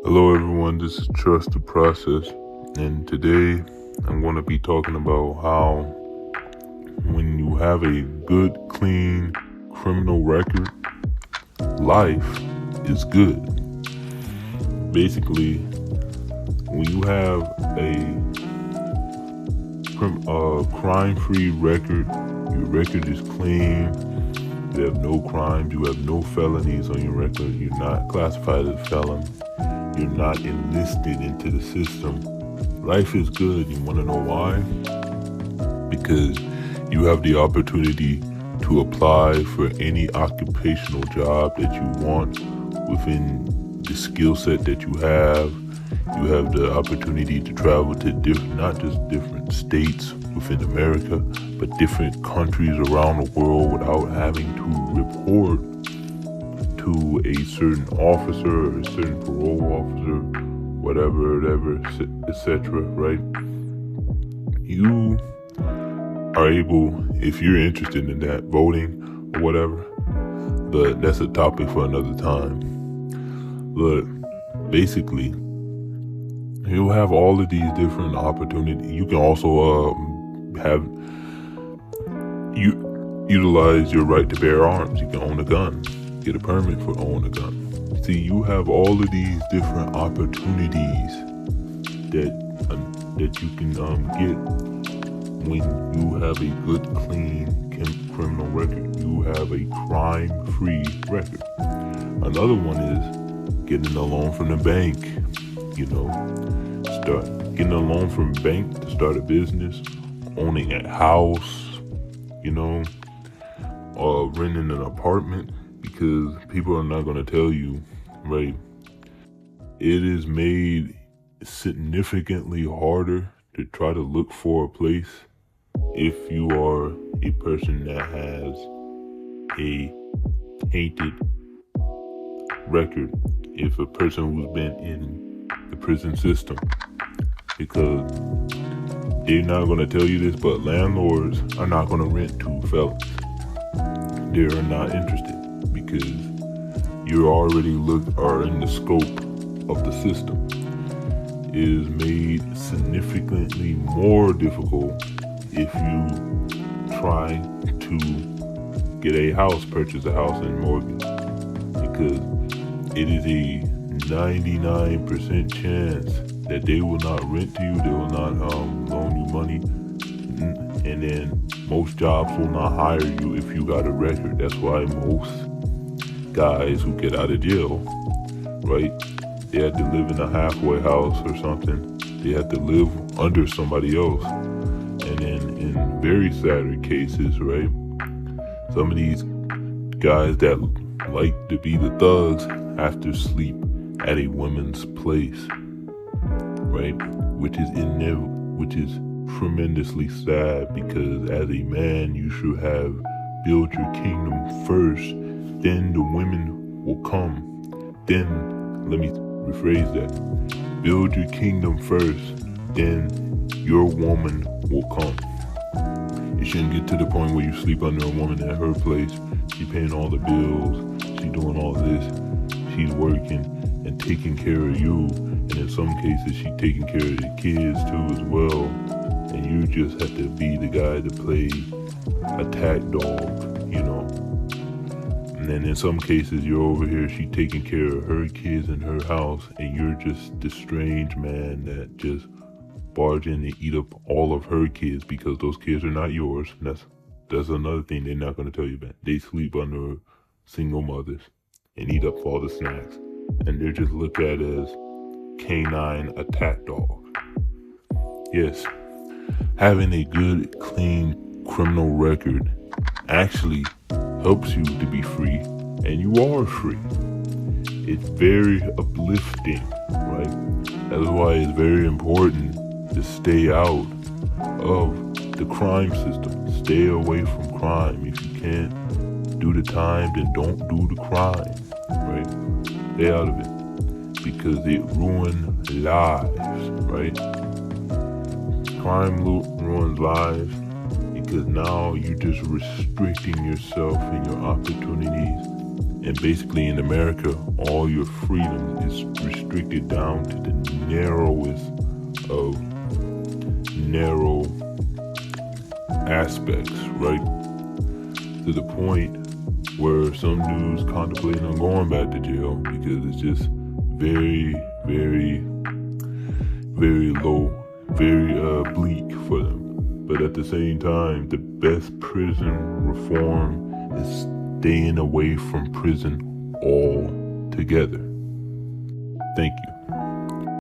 Hello, everyone. This is Trust the Process, and today I'm going to be talking about how when you have a good, clean criminal record, life is good. Basically, when you have a crime-free record, your record is clean. You have no crimes. You have no felonies on your record. You're not classified as a felon. You're not enlisted into the system. Life is good. You want to know why? Because you have the opportunity to apply for any occupational job that you want within the skill set that you have. You have the opportunity to travel to not just different states within America, but different countries around the world without having to report to a certain officer or a certain parole officer, whatever, etc. Right? You are able, if you're interested in that, voting or whatever, but that's a topic for another time. But basically, you'll have all of these different opportunities. You can also utilize your right to bear arms. You can own a gun, get a permit for own a gun. See, you have all of these different opportunities that you can get when you have a good, clean criminal record. You have a crime-free record. Another one is getting a loan from the bank. Start getting a loan from a bank to start a business, owning a house, or renting an apartment, because people are not going to tell you, right? It is made significantly harder to try to look for a place if you are a person that has a tainted record, if a person who's been in the prison system, because they're not going to tell you this, but landlords are not going to rent to felons. They're not interested because you already are in the scope of the system. It is made significantly more difficult if you try to get a house, purchase a house and mortgage, because it is a 99% chance that they will not rent to you, they will not loan you money, and then most jobs will not hire you if you got a record. That's why most guys who get out of jail, right, they have to live in a halfway house or something. They have to live under somebody else. And then in very sad cases, right, some of these guys that like to be the thugs have to sleep at a woman's place, right? Which is tremendously sad, because as a man, you should have built your kingdom first, then the women will come. Then, let me rephrase that. Build your kingdom first, then your woman will come. You shouldn't get to the point where you sleep under a woman at her place. She's paying all the bills, she's doing all this, she's working and taking care of you, and in some cases she's taking care of the kids too as well, and you just have to be the guy to play attack dog, and then in some cases you're over here, she's taking care of her kids in her house, and you're just the strange man that just barge in and eat up all of her kids, because those kids are not yours. And that's another thing they're not going to tell you about. They sleep under single mothers and eat up all the snacks, and they're just looked at as canine attack dog. Yes, having a good, clean criminal record actually helps you to be free, and you are free. It's very uplifting, right? That's why it's very important to stay out of the crime system. Stay away from crime. If you can't do the time, then don't do the crime, right? Stay out of it, because it ruins lives, right? Crime ruins lives, because now you're just restricting yourself and your opportunities, And basically in America, all your freedom is restricted down to the narrowest of narrow aspects, right? To the point where some dudes contemplating on going back to jail because it's just very, very, very low, very bleak for them. But at the same time, the best prison reform is staying away from prison altogether. Thank you.